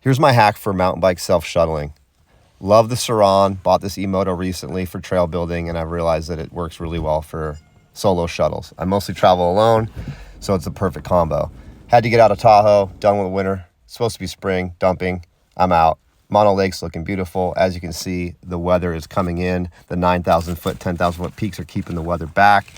Here's my hack for mountain bike self-shuttling. Love the Saran, bought this e-moto recently for trail building, and I've realized that it works really well for solo shuttles. I mostly travel alone, so it's a perfect combo. Had to get out of Tahoe, done with winter. It's supposed to be spring, dumping. I'm out. Mono Lake's looking beautiful. As you can see, the weather is coming in. The 9,000 foot, 10,000 foot peaks are keeping the weather back.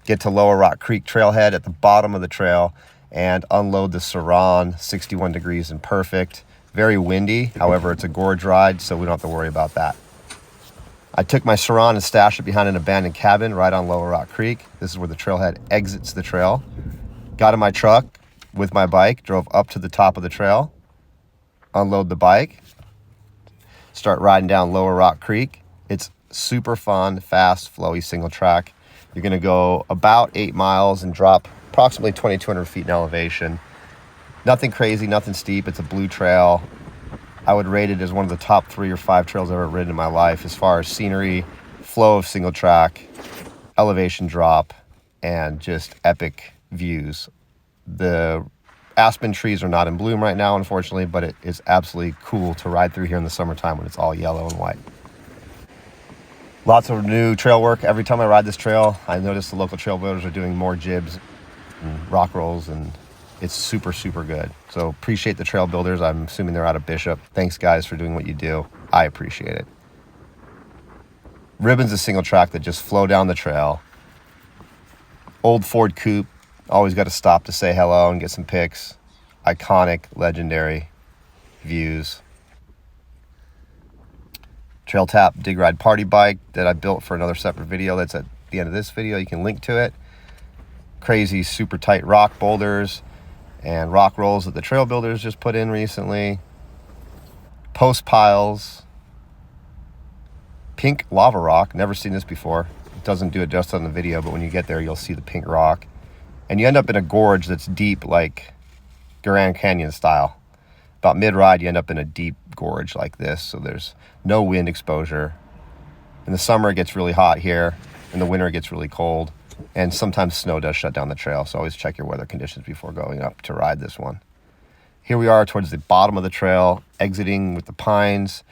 Get to Lower Rock Creek trailhead at the bottom of the trail and unload the Saran, 61 degrees and perfect. Very windy, however, it's a gorge ride, so we don't have to worry about that. I took my Saran and stashed it behind an abandoned cabin right on Lower Rock Creek. This is where the trailhead exits the trail. Got in my truck with my bike, drove up to the top of the trail, unload the bike, start riding down Lower Rock Creek. It's super fun, fast, flowy single track. You're gonna go about 8 miles and drop approximately 2,200 feet in elevation. Nothing crazy, nothing steep. It's a blue trail. I would rate it as one of the top 3 or 5 trails I've ever ridden in my life as far as scenery, flow of single track, elevation drop, and just epic views. The aspen trees are not in bloom right now, unfortunately, but it is absolutely cool to ride through here in the summertime when it's all yellow and white. Lots of new trail work. Every time I ride this trail, I notice the local trail builders are doing more jibs and rock rolls, and it's super, super good. So appreciate the trail builders. I'm assuming they're out of Bishop. Thanks, guys, for doing what you do. I appreciate it. Ribbon's a single track that just flow down the trail. Old Ford Coupe. Always got to stop to say hello and get some pics. Iconic, legendary views. Trail Tap Dig Ride Party Bike that I built for another separate video that's at the end of this video. You can link to it. Crazy, super tight rock boulders and rock rolls that the trail builders just put in recently. Post piles. Pink lava rock. Never seen this before. It doesn't do it just on the video, but when you get there, you'll see the pink rock. And you end up in a gorge that's deep, like Grand Canyon style. About mid-ride, you end up in a deep gorge like this, so there's no wind exposure. In the summer, it gets really hot here. In the winter, it gets really cold. And sometimes snow does shut down the trail, so always check your weather conditions before going up to ride this one. Here we are towards the bottom of the trail, exiting with the pines,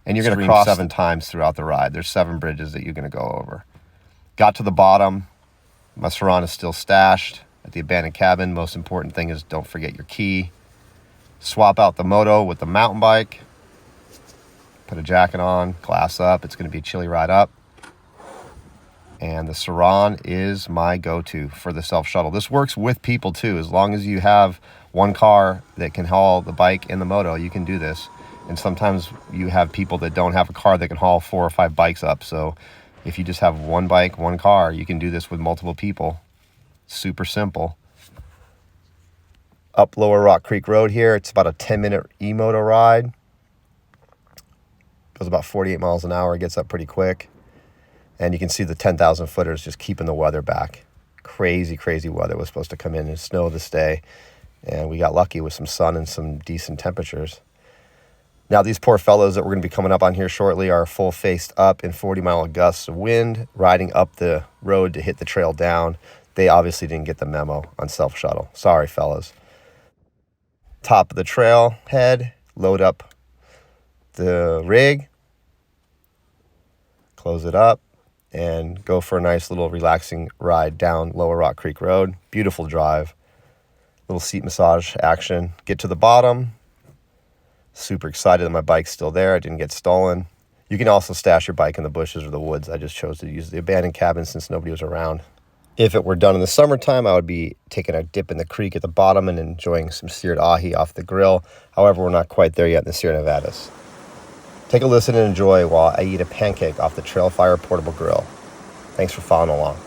and you're going to cross 7 times throughout the ride. There's 7 bridges that you're going to go over. Got to the bottom. My Saran is still stashed at the abandoned cabin. Most important thing is don't forget your key. Swap out the moto with the mountain bike. Put a jacket on, glass up. It's going to be a chilly ride up. And the Saran is my go-to for the self-shuttle. This works with people too. As long as you have one car that can haul the bike and the moto, you can do this. And sometimes you have people that don't have a car that can haul 4 or 5 bikes up. So if you just have one bike, one car, you can do this with multiple people. Super simple. Up Lower Rock Creek Road here. It's about a 10-minute e-moto ride. Goes about 48 miles an hour. It gets up pretty quick. And you can see the 10,000 footers just keeping the weather back. Crazy, crazy weather was supposed to come in and snow this day. And we got lucky with some sun and some decent temperatures. Now, these poor fellows that we're going to be coming up on here shortly are full faced up in 40-mile gusts of wind, riding up the road to hit the trail down. They obviously didn't get the memo on self-shuttle. Sorry, fellas. Top of the trail head, load up the rig, close it up, and go for a nice little relaxing ride down Lower Rock Creek Road. Beautiful drive. Little seat massage action. Get to the bottom. Super excited that my bike's still there. I didn't get stolen. You can also stash your bike in the bushes or the woods. I just chose to use the abandoned cabin since nobody was around. If it were done in the summertime, I would be taking a dip in the creek at the bottom and enjoying some seared ahi off the grill. However, we're not quite there yet in the Sierra Nevadas. Take a listen and enjoy while I eat a pancake off the Trailfire portable grill. Thanks for following along.